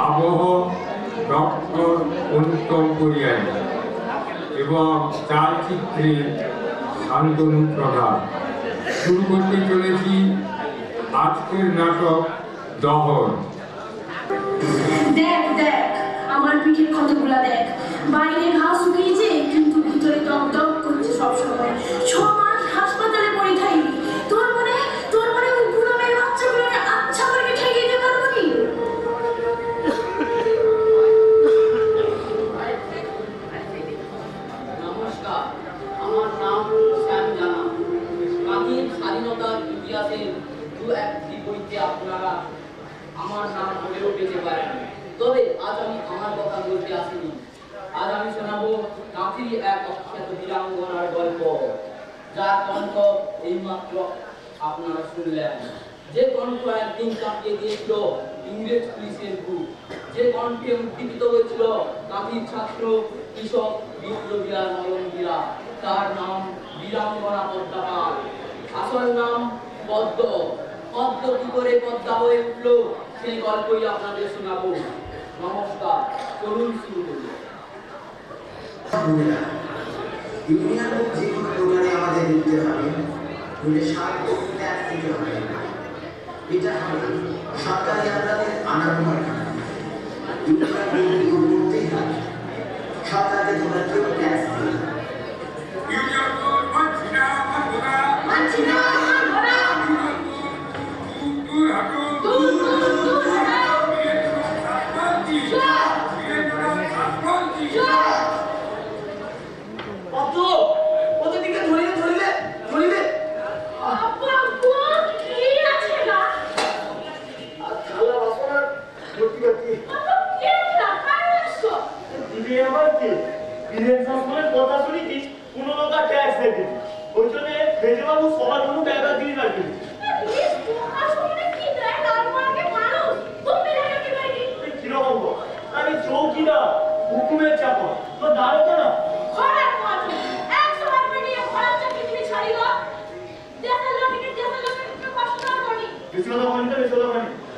আবহ ডক্টর অনুত্তম করিয়ান এবং চালচিত্রে শান্তনু প্রধান। শুরু করতে চলেছি আজকের নাটক দহন। দেখ দেখ আমার পিঠের ক্ষতগুলা দেখ, বাইরে ঘাস শুকিয়েছে কিন্তু ভিতরে দম দম করছে সবসময়। 6 মাস হাসপাতালে পড়ে থাকবি, তোর মনে ওই বুড়ো মেয়ের বাচ্চাগুলোকে আচ্ছা করে ঠেকিয়ে দিতে পারবো নি? নমস্কার, আমার নাম শ্যাম জানা। স্বাধীন স্বাধীনতার ইতিহাসের দু একটি বইতে আপনারা আমার নাম বলেও পেতে পারেন। তবে আজ আমি আমার কথা বলতে আসিনি। আজ আমি শোনাবো কাঁথির এক অখ্যাত বীরাঙ্গনার গল্প, যার কণ্ঠ এইমাত্র আপনারা শুনলেন। যে কণ্ঠ একদিন কাঁপিয়ে দিয়েছিল ইংরেজ পুলিশের বুক, যে কণ্ঠে উদ্দীপিত হয়েছিল কাঁথির ছাত্র কৃষক বিপ্লবীরা নয়নবীরা, তার নাম বীরাঙ্গনা পদ্মাপাল। আসল নাম পদ্ম। পদ্ম কি করে পদ্মা হয়ে উঠল সেই গল্পই আপনাদের শোনাবো। নমস্কার, চলুন শুরু করি। ইউনিয়ন যে কোনো দোকানে আমাদের নিতে হবে, নইলে সারা ট্যাক্স দিতে হবে। এটা হবে সরকারি আপনাদের আনাগোনা করতেই হবে। সরকারকে তোমরা কেউ ট্যাক্স দিবে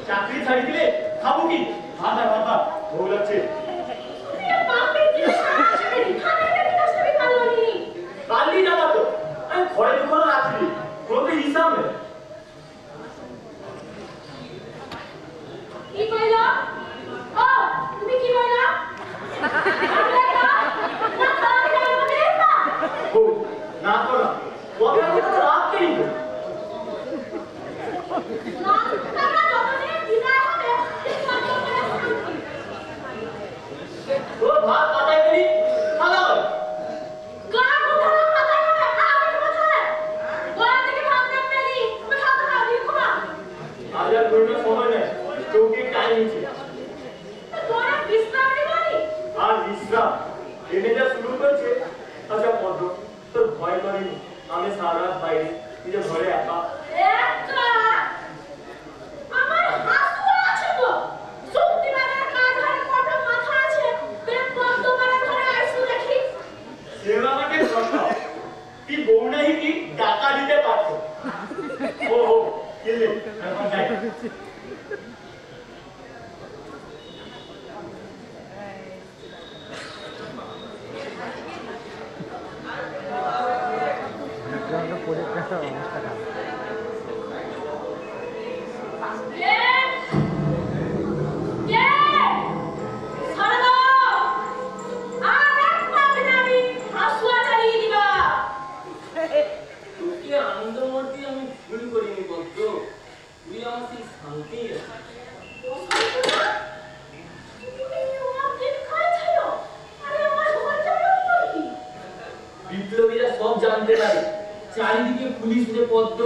চাকরি ছাড়ি দিলে খাবো কি? ভাতা ভাতা ভোগ লাগছে। কালি যাবা তো আমি ঘরে দুপুর রাখছি, কোনো হিসাব নেই। কি কইলা? ও তুমি কি কইলা? না করো কথা তো রাত কেন? আমি সারা রাত বাইরে নিজের ঘরে একা। টাকা দিতে পারছো? ও কিনলে এখন যাই। বিপ্লবীরা সব জানতে পারে চারিদিকে পুলিশ যে পদ্ম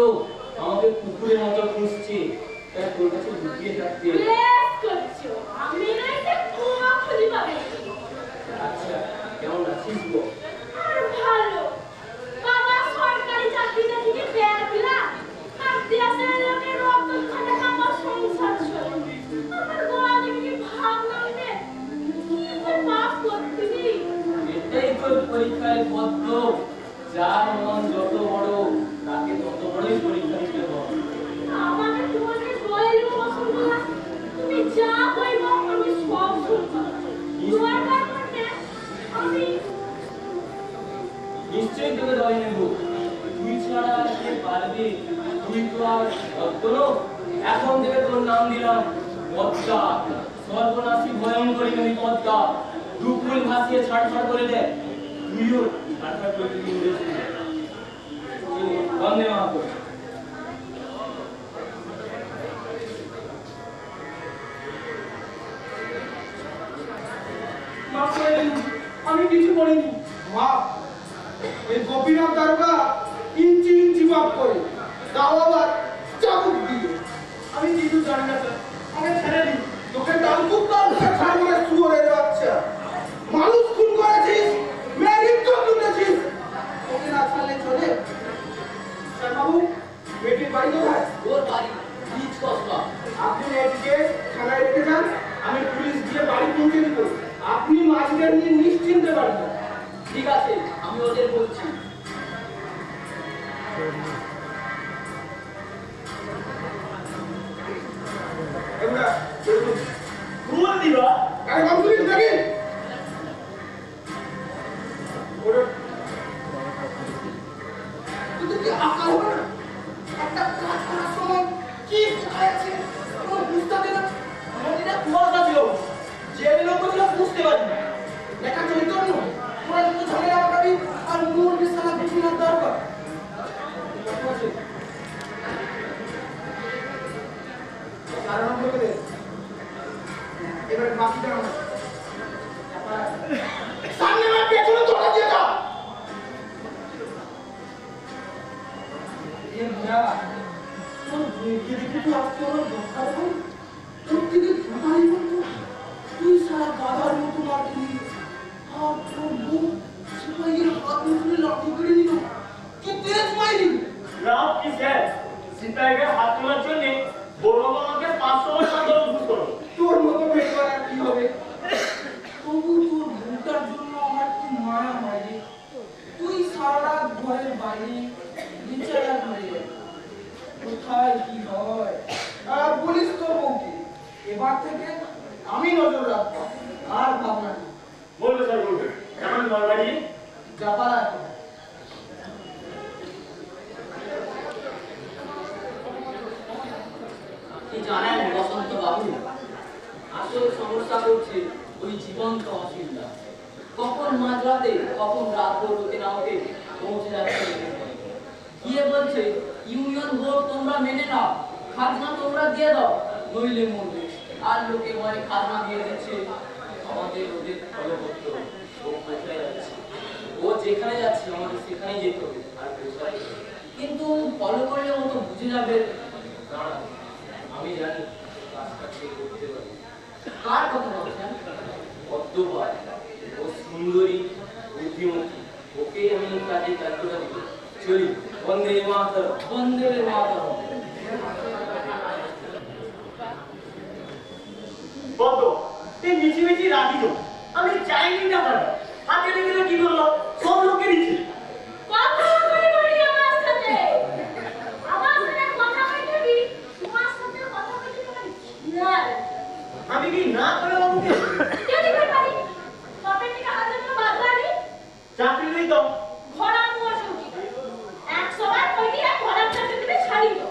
আমাকে কুকুরের মতো খুঁজছে, তাই তোর কাছে লুকিয়ে থাকতে। আচ্ছা কেমন আছিস গো? ভালো বাবা, সরকারি চাকরিটা থেকে বের দিলাম আর দেশের লোকের রক্ত খাটা আমার সংসার চলে। আমার গোয়া থেকে ভাবলাম রে কি করে পাপ করতেছি। এটাই তোর পরীক্ষায় পদ্ম, যার মন যত বড় তাকে তত বড়ই পরীক্ষা দিতে হবে। আমাকে তোমাকে বলবো বসুন্ধরা, তুমি যা কইবো আমি নিশ্চয়ই তোকে ধরে নেব। তুই ছাড়া আর কে পারবে? তুই তো আর কোনো এখন থেকে তোর নাম দিলাম পদ্মা, সর্বনাশী ভয়ঙ্করী নদী পদ্মা। দুপুর ভাসিয়ে ছাড়ছাড় করে দে, তুইও ছাড়ছাড় করে দিবি উড়েছিস। বন্দে মাতরম। মাফ করে দিন, আমি কিছু করিনি। মা, এই গোপীনাথ দারোগা ইঞ্চি ইঞ্চি মাপ করে, তাও আবার চাবুক দিয়ে। আমি কিছু জানি না স্যার, আমাকে ছেড়ে দিন। তোকে ডালকুক ডালকুকে ছাড়বো না, শুয়োরের বাচ্চা। মানুষ খুন করেছিস, মেয়ের ইজ্জত লুটেছিস, তোকে না ছাড়লে চলে? স্যার বাবু, মেয়েটির বাড়ি কোথায়? ওর বাড়ি বীজ কসবা। আপনি মেয়েটিকে থানায় রেখে যান, আমি পুলিশ দিয়ে বাড়ি পৌঁছে দিব। আপনি মাঝিদের নিয়ে নিশ্চিন্তে বাড়ি যান। ঠিক আছে, আমি ওদের বলছি। এগুলা চলুন। ঘুমা দিবা? আরে বাবু পুলিশ দেখেন ওরা কিন্তু কি আকাল হবে না? একটা কাজ করার সময় কি কোথায় আছে কোনো বুঝতে পারে না। নদীটা কুয়াশা ছিল, যে লোকগুলো বুঝতে পারি না। লেখা চৈতন্য তোরা যত ঝামেলা পাকাবি আর মুরগি সালা গোপীনাথ দরকার। কারণ বলে দে এবারে বাকিটা আমার সামনে আমার পেছনে তোরা দিয়ে দাও। এ মিয়া তোর দেখে দেখে তো আজকে আমার দরকার হয় তোর থেকে ঝুঁকারি মতো তুই সারা গাধার মতো মারলি আর তোর মুখ সিপাহীর হাত মুখে লাঠি করে নিল কি তেজ মাইলি। লাভ কি স্যার? সিপাহীকে হাত তোলার জন্য বড় আমাকে 500 টাকা দণ্ড ঘুষ করো। তোর মতো বেকার আর কি হবে? তবু তোর ভুলটার জন্য আমার কি মায়া হয় রে। তুই সারা রাত ঘরের বাইরে বিচারা করে কোথায় কি হয় আর বলিস তোর বউকে। এবার থেকে আমি নজর রাখবো আর ভাবনা নেই। বলবে স্যার, বলবে। এখন বাড়ি যাবার কি জানেন বসন্ত বাবু, আসল সমস্যা করছে ওই জীবন্ত অসুবিধা। কখন মাঝরাতে কখন রাত ভোর হতে না হতে পৌঁছে যাচ্ছে। গিয়ে বলছে ইউনিয়ন ভোট তোমরা মেনে নাও, খাজনা তোমরা দিয়ে দাও, নইলে মরবে। আর লোকে ভয়ে খাজনা দিয়ে দিচ্ছে। আমাদের ওদের ফলো করতে হবে। ও কোথায় যাচ্ছে? ও যেখানে যাচ্ছে আমাদের সেখানেই যেতে হবে। আর কোথায়? কিন্তু ফলো করলে ও তো বুঝে যাবে। দাঁড়া, আমি জানি কাজটা কে করতে পারে। কার কথা বলছেন? পদ্মপাল। ও সুন্দরী, বুদ্ধিমতী, ওকে আমি কাজে দায়িত্বটা দিব। চলি, বন্দে মাতরম, বন্দে মাতরম। বদ্ধ এই মিছি মিছি রাখিল, আমি চাইনি না পারে হাতে লেগে কি করলো? সব লোককে দিচ্ছে। কথা বলি বলি আমার সাথে কথা বলবি, তোমার সাথে কথা বলতে তোমার না আমি কি না করে বাবুকে কে দিতে পারি? বাপের থেকে হাজার টাকা বাদলানি চাকরি নেই তো? ঘোড়া মুয়া সবজি 100 বার কইনি আর ঘোড়া চাকরি দিতে ছাড়ি তো।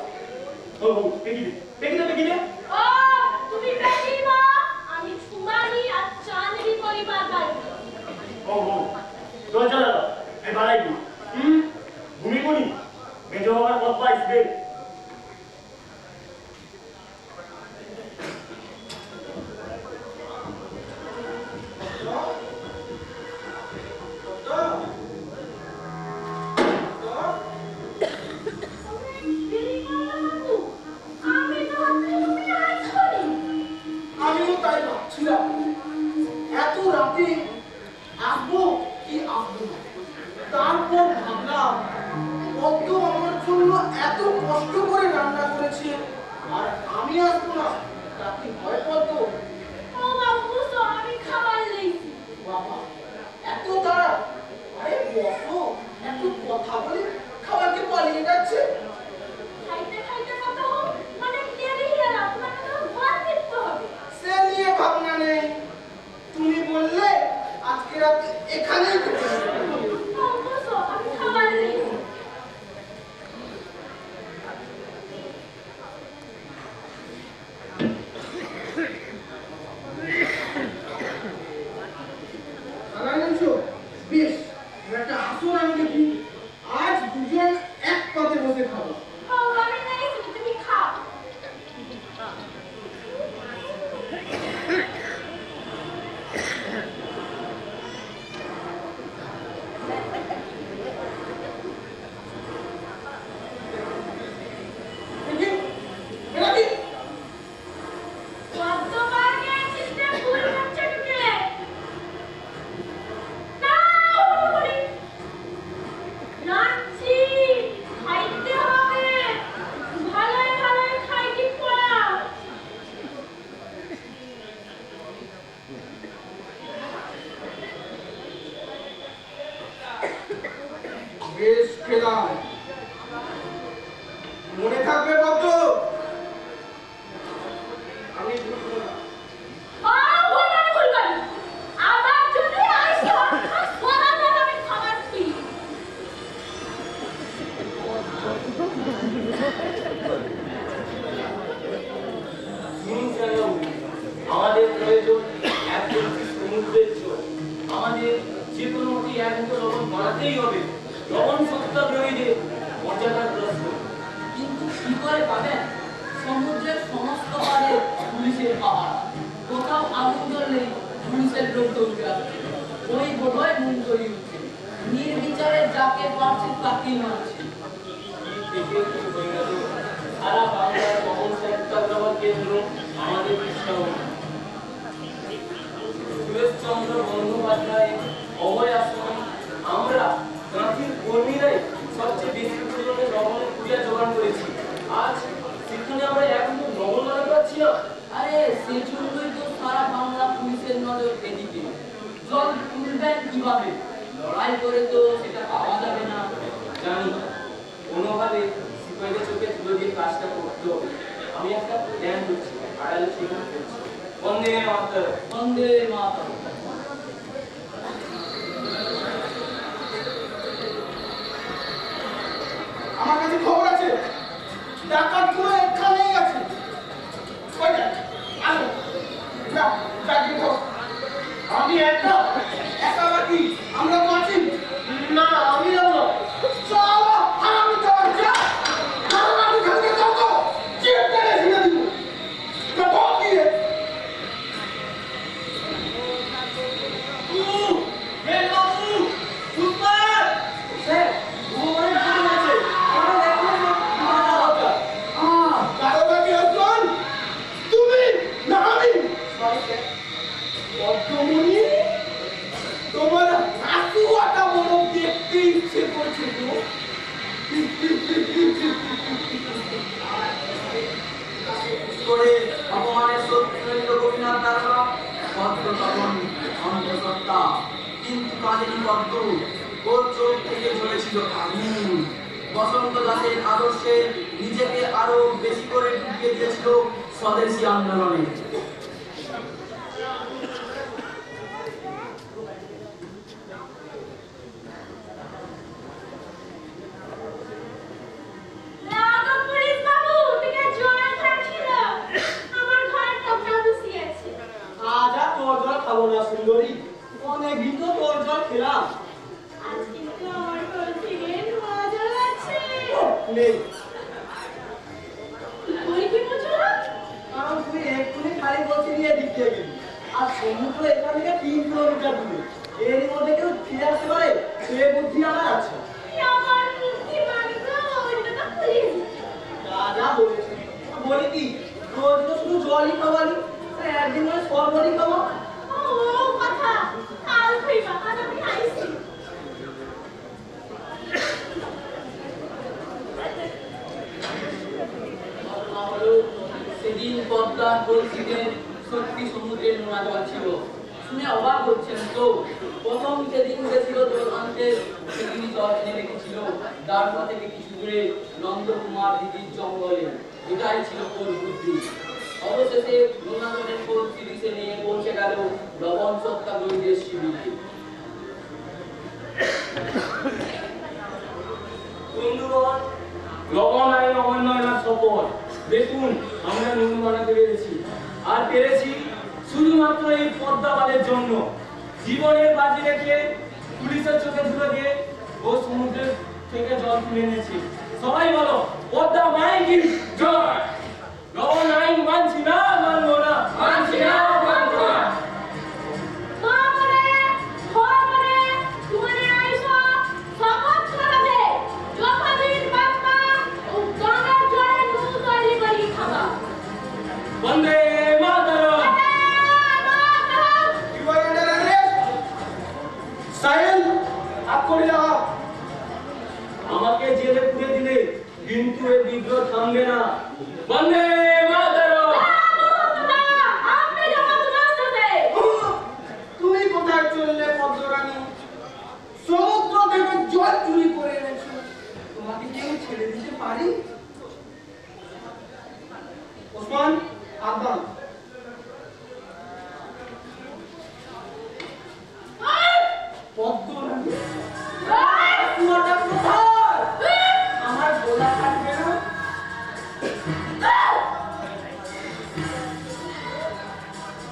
ও পেকি দে। ও তুমি বেশি না, আমি ছুমারি আর চাঁদনি পরিবার বাড়ি। ও চল চল এই বাড়াই দি ভূমি কোনি মেজো বাবার কত পাইছে। আমিও তাই ভাবছিলাম এত রাতে আসবো কি আসবো না। তারপর ভাবলাম কত আমার জন্য এত কষ্ট করে রান্না করেছে আর আমি আসবো না, তাকে ভয় কত। ও বাবু তো আমি খাবার লইছি। বাবা এত তাড়া, আরে বসো, এত কথা বলে খাবারকে পালিয়ে যাচ্ছে। খাইতে খাইতে কত মানে কেড়ে গেল, আপনাকে তো ঘর ফিরতে হবে। সে নিয়ে ভাবনা নেই, তুমি বললে আজকে রাতে এখানেই ও বুঝো আমি বেশ খেলাম, মনে থাকবে কত? আমি ভুলবো না। ভুলবানি আবার যদি আইসো সোনা দেন আমি খাবার দিই। আমাদের প্রয়োজন একজন সমুদ্রের জল। আমাদের যে কোনো মতে এক মুঠো লবণ বাড়াতেই হবে। লবণ সত্যাগ্রহীদের মর্যাদার প্রশ্ন। কিন্তু কি করে পাবেন? সমুদ্রের সমস্ত পারে পুলিশের পাহারা, কোথাও আগুন জ্বললেই পুলিশের লোক দৌড়ে আসছে। ওই বোধহয় মন তৈরি হচ্ছে, নির্বিচারে যাকে পারছে তাকেই মারছে। সারা বাংলার মহল সত্যাগ্রহ কেন্দ্র আমাদের উৎসাহ। সুরেশচন্দ্র বন্দ্যোপাধ্যায় অভয় আশ্রম, আমরা গাঁথির কর্মীরাই সবচেয়ে বেশি পরিমাণে লবণের পূজা জোগাড় করেছি। আজ সেখানে আমরা এখন লবণ বানাতে পারছি না। আরে সেজন্যই তো সারা বাংলা পুলিশের নজর এদিকে। জল তুলবেন কিভাবে? লড়াই করে তো সেটা পাওয়া যাবে না। জানি কোনোভাবে সিপাহীদের চোখে তুলে দিয়ে কাজটা করতে হবে। আমি একটা প্ল্যান করছি, আড়ালে সেখানে করছি। বন্দে মাতরম। বন্দে মাতরম। আমার কাছে খবর আছে, ডাকাতগুলো এখানেই আছে। ওই দেখ, আসো। না, ডাকি তো। আমি একা বাকি, আমরা তো আছি। না, আমি যাবো না। চলো, আমি যাবো, যা। আমি খালকে যাবো, চেপ টেনে ছিঁড়ে দিব। না, বল দিয়ে। বাবু, সুপার। স্যার, ভগবানের ফটো আছে। আমার দেখুন মাথা দরকার। দারোগা কে হচ্ছেন? তুমি না আমি? পদ্মমণি, তোমার হাসুয়াটা বড় দেখতে ইচ্ছে করছে তো। করে অপমানের সত্যিল গোপীনাথ দারোগা পদ্ম তখন অন্তঃসত্ত্বা, কিন্তু কাঁদেনি পদ্ম, ওর চোখ থেকে ঝরেছিল আগুন। বসন্ত দাসের আদর্শে নিজেকে আরো বেশি করে ঢুকিয়ে দিয়েছিল স্বদেশী আন্দোলনে। রাগা পুলিশ বাবু থেকে জয় থাকছিল। আমার ঘরে টপকা বসিয়েছে। আজ আর তোর জল খাবো না সুন্দরী, অনেকদিন তো তোর জল খেলাম। আজ কিন্তু আমার ঘর থেকে মজা লাগছে। নেই, তুই কি বুঝো? কারণ তুই এক্ষুনি খালি বলছি নিয়ে দিক দিয়ে গেলি। আর সমুদ্র এখান থেকে 3 কিলোমিটার দূরে, এর মধ্যে কেউ ফিরে আসতে পারে সে বুদ্ধি আমার আছে। আমার বুদ্ধি মানতো ওইটা তো পুলিশ। যা বলেছি বলি কি, রোজ তো শুধু জলই খাওয়ালি, একদিন মানে সর্বদিন খাওয়া। ও কথা কাল কইবা, আজ আমি আইছি। ঘটনা হলো, সেদিন পদ্মার পরিস্থিতির সত্যি সমুদ্রের নোনা জল ছিল। শুনে অবাক হচ্ছেন তো? প্রথম যেদিন গেছিল জল আনতে, সেদিনই জল এনে রেখেছিল দ্বারকা থেকে কিছু দূরে নন্দকুমার দিদির জঙ্গলে। এটাই ছিল ওর বুদ্ধি। অবশেষে নোনা জলের পরিস্থিতি সে নিয়ে পৌঁছে গেল লবণ সত্যাগ্রহীদের শিবিরে। বন্ধুগণ, লবণ আইন অমান্যের শপথ। দেখুন, আমরা নুন বানাতে পেরেছি, আর পেরেছি শুধুমাত্র এই পদ্মাবাদের জন্য। জীবনের বাজি রেখে পুলিশের চোখে ধুলে দিয়ে ও সমুদ্রের থেকে জল তুলে এনেছি। সবাই বলো, পদ্মা মাই কি জয়। লবণ আইন মানছি না, মানবো না, মানছি না, মানবো না। মামরে খবরে তুমি আইছো শপথ করে দে। যতদিন বাবা ও গঙ্গার জলে নুন তৈরি করি খাবা। বন্দে মাতরম। You are under arrest. Sayan, आपको ले जाओ। আমাকে জেলে পুরে দিলে কিন্তু এই বিদ্রোহ থামবে না। বন্দে মাতরম।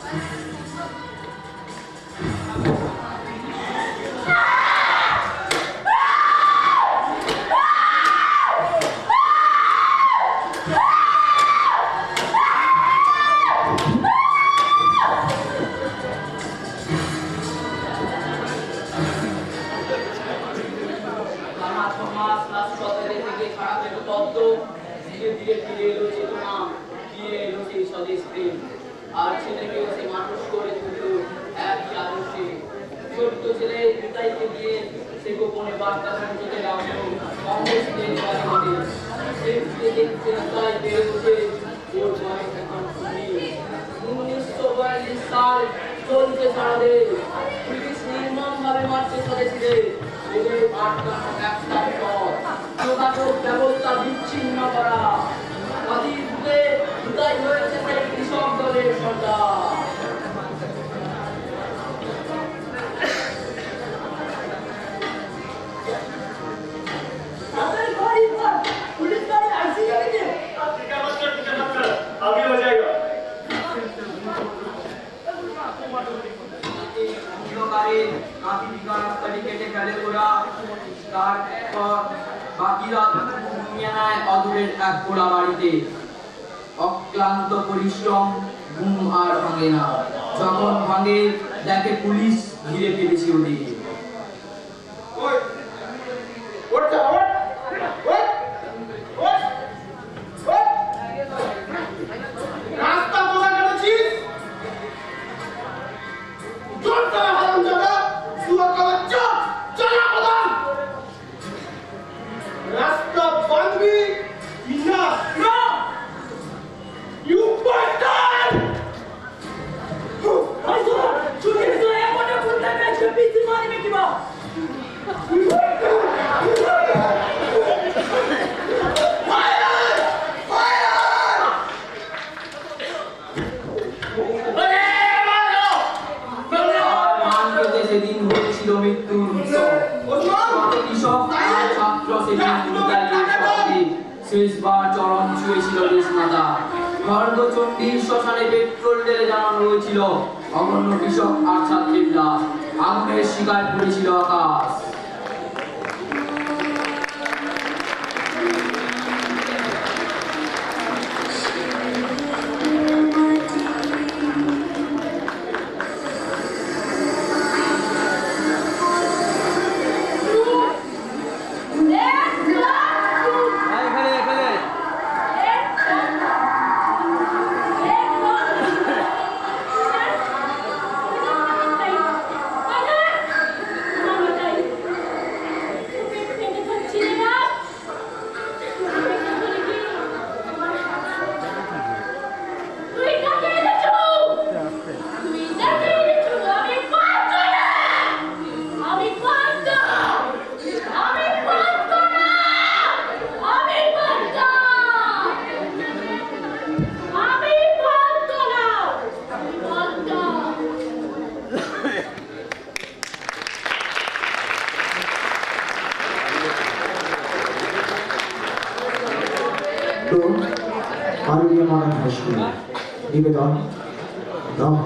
টানা 6 মাস হাসপাতালে থেকে ছাড়া পেল পদ্ম, ধীরে ধীরে ফিরে এলো চেতনা, ফিরে এলো সেই স্বদেশ প্রেম। আর ছেলেকেও সে মানুষ করে তুলল একই আদর্শে। ছোট্ট ছেলে পিতাইকে দিয়ে সে গোপনে বার্তা পৌঁছতে লাগলো কংগ্রেসের বাড়িতে। সে ফিরে দেখতে তাই বেড়ে ওঠে ওর বয়স এখন 1942 সাল চলছে সারা দেশ। ব্রিটিশ নির্মমভাবে মারছে স্বদেশীদের। এদের আটকানো একটাই পথ, যোগাযোগ ব্যবস্থা বিচ্ছিন্ন করা। নদীর বুকে বিদায় হয়েছে সেই কৃষক দলের সর্দার। অন্ধকারে কাঁথিটিকা রাস্তাটি কেটে ফেলে ওরা। তারপর বাকিরা নিয়ে নেয় অদূরের এক পোড়া বাড়িতে। অক্লান্ত পরিশ্রম, ঘুম আর ভাঙে না। যখন ভাঙে দেখে পুলিশ ঘিরে ফেলেছে ওদের। রাস্তা তোলা করেছিস জোরটা হারাম জায়গা সুয়া কাচ্চা চলা প্রধান রাস্তা বাঁধবি না না ইউ বাস্টার্ড আইসো চুরি তো এমন কোনটা কাছে পিছে মারবে কিবা সেদিন হয়েছিল মৃত্যুর উৎসব। কৃষক আর ছাত্র সেদিন বিদ্যালয়ের শহরে শেষবার চরণ ছুঁয়েছিল দেশমাতা। খড়গচণ্ডীর শ্মশানে পেট্রোল ঢেলে জানানো হয়েছিল অগণ্য কৃষক আর ছাত্রের লাশ। আগুনের শিকার করেছিল আকাশ। তো আরবিয়া মডার্ন হাই স্কুল নিবেদন ব্রহ্ম